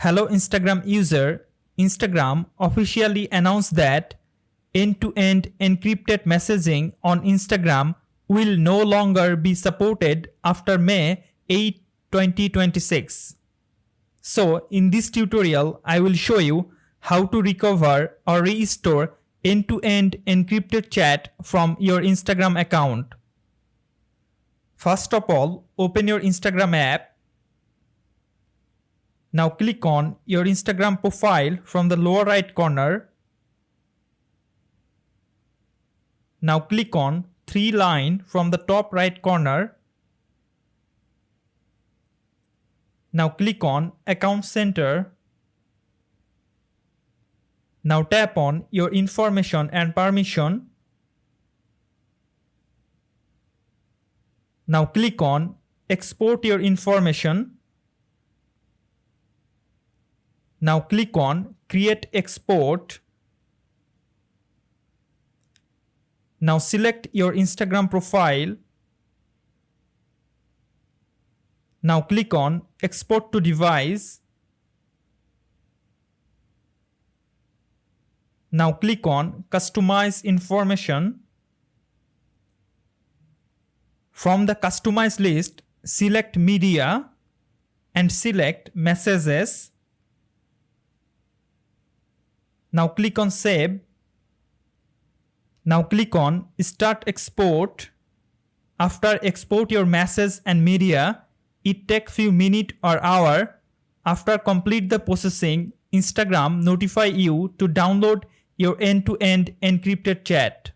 Hello Instagram user, Instagram officially announced that end-to-end encrypted messaging on Instagram will no longer be supported after May 8, 2026. So in this tutorial, I will show you how to recover or restore end-to-end encrypted chat from your Instagram account. First of all, open your Instagram app. Now click on your Instagram profile from the lower right corner. Now click on three line from the top right corner. Now click on Account Center. Now tap on your information and permission. Now click on Export your information. Now click on Create Export. Now select your Instagram profile. Now click on Export to Device. Now click on Customize Information. From the Customize list, select Media and select Messages. Now click on Save. Now click on Start Export. After export your message and media, it takes few minutes or hour. After complete the processing, Instagram notify you to download your end-to-end encrypted chat.